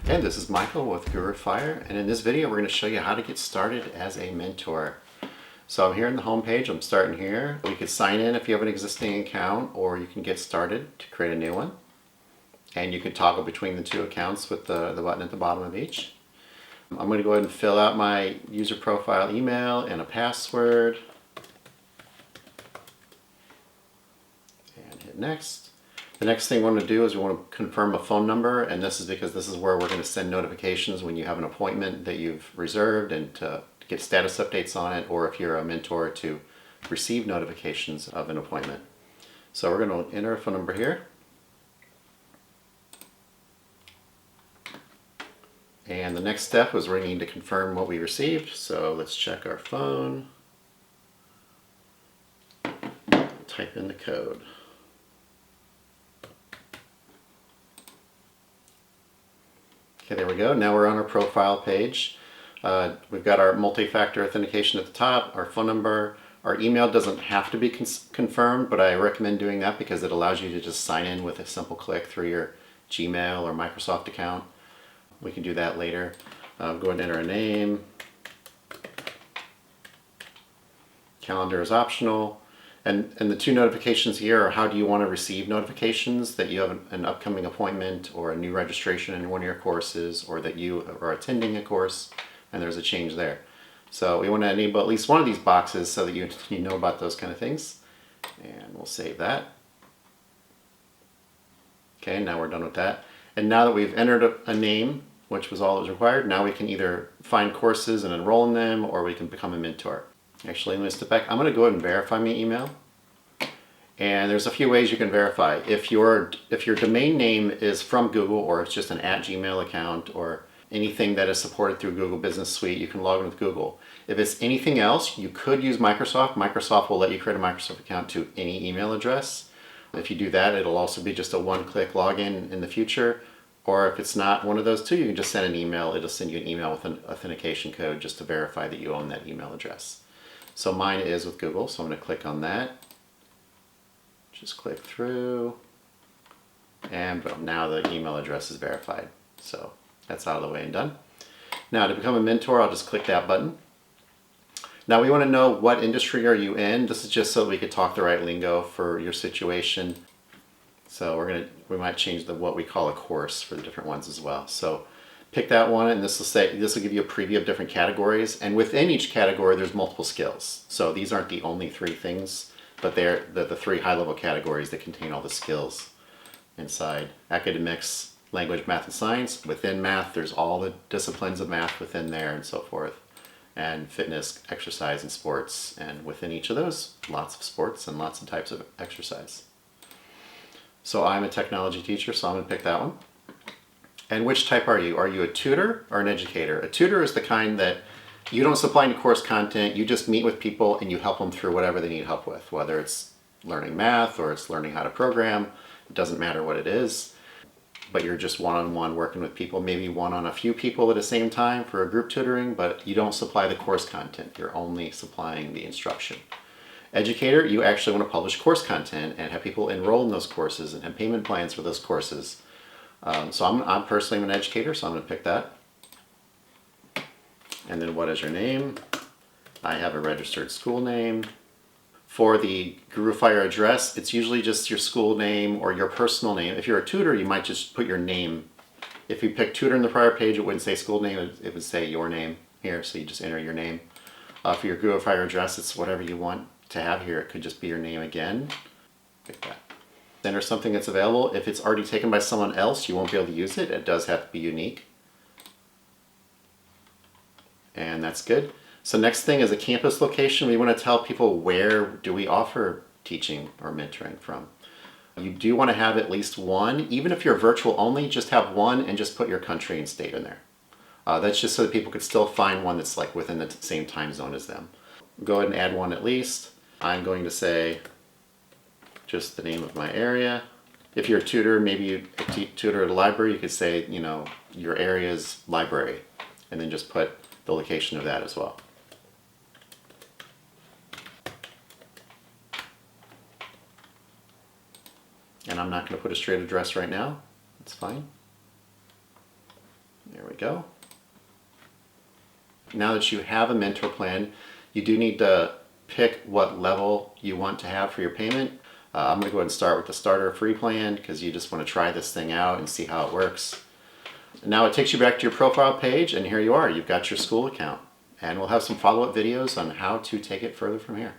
Hey, this is Michael with GuruFyre, and in this video we're going to show you how to get started as a mentor. So I'm here in the home page. I'm starting here. You can sign in if you have an existing account, or you can get started to create a new one. And you can toggle between the two accounts with the button at the bottom of each. I'm going to go ahead and fill out my user profile email and a password. And hit next. The next thing we want to do is we want to confirm a phone number, and this is because this is where we're going to send notifications when you have an appointment that you've reserved and to get status updates on it, or if you're a mentor to receive notifications of an appointment. So we're going to enter a phone number here. And the next step was we're going to confirm what we received. So let's check our phone. Type in the code. Okay, there we go. Now we're on our profile page. We've got our multi-factor authentication at the top, our phone number. Our email doesn't have to be confirmed, but I recommend doing that because it allows you to just sign in with a simple click through your Gmail or Microsoft account. We can do that later. Go ahead and enter a name. Calendar is optional. And the two notifications here are how do you want to receive notifications that you have an upcoming appointment or a new registration in one of your courses, or that you are attending a course, and there's a change there. So we want to enable at least one of these boxes so that you know about those kind of things. And we'll save that. Okay, now we're done with that. And now that we've entered a name, which was all that was required, now we can either find courses and enroll in them, or we can become a mentor. Actually, let me step back. I'm going to go ahead and verify my email. And there's a few ways you can verify. If your domain name is from Google, or it's just an @Gmail account, or anything that is supported through Google Business Suite, you can log in with Google. If it's anything else, you could use Microsoft. Microsoft will let you create a Microsoft account to any email address. If you do that, it'll also be just a one-click login in the future. Or if it's not one of those two, you can just send an email. It'll send you an email with an authentication code just to verify that you own that email address. So mine is with Google, so I'm going to click on that. Just click through, and boom, now the email address is verified. So that's out of the way and done. Now to become a mentor, I'll just click that button. Now we want to know what industry are you in. This is just so that we could talk the right lingo for your situation. So we might change what we call a course for the different ones as well. So pick that one, and this will give you a preview of different categories. And within each category, there's multiple skills. So these aren't the only three things, but they're the three high-level categories that contain all the skills inside. Academics, language, math, and science. Within math, there's all the disciplines of math within there and so forth. And fitness, exercise, and sports. And within each of those, lots of sports and lots of types of exercise. So I'm a technology teacher, so I'm going to pick that one. And which type are you? Are you a tutor or an educator? A tutor is the kind that you don't supply any course content, you just meet with people and you help them through whatever they need help with, whether it's learning math or it's learning how to program. It doesn't matter what it is, but you're just one-on-one working with people, maybe one on a few people at the same time for a group tutoring, but you don't supply the course content, you're only supplying the instruction. Educator, you actually want to publish course content and have people enroll in those courses and have payment plans for those courses. So I'm personally an educator, so I'm going to pick that. And then what is your name? I have a registered school name. For the GuruFyre address, it's usually just your school name or your personal name. If you're a tutor, you might just put your name. If you pick tutor in the prior page, it wouldn't say school name, it would say your name here, so you just enter your name. For your GuruFyre address, it's whatever you want to have here. It could just be your name again. Pick that. Enter something that's available. If it's already taken by someone else, you won't be able to use it. It does have to be unique. And that's good. So next thing is a campus location. We want to tell people where do we offer teaching or mentoring from. You do want to have at least one. Even if you're virtual only, just have one and just put your country and state in there. That's just so that people could still find one that's like within the same time zone as them. Go ahead and add one at least. I'm going to say just the name of my area. If you're a tutor, maybe you tutor at a library, you could say, you know, your area's library, and then just put the location of that as well. And I'm not going to put a straight address right now. It's fine. There we go. Now that you have a mentor plan, you do need to pick what level you want to have for your payment. I'm going to go ahead and start with the starter free plan because you just want to try this thing out and see how it works. Now it takes you back to your profile page, and here you are. You've got your school account. And we'll have some follow-up videos on how to take it further from here.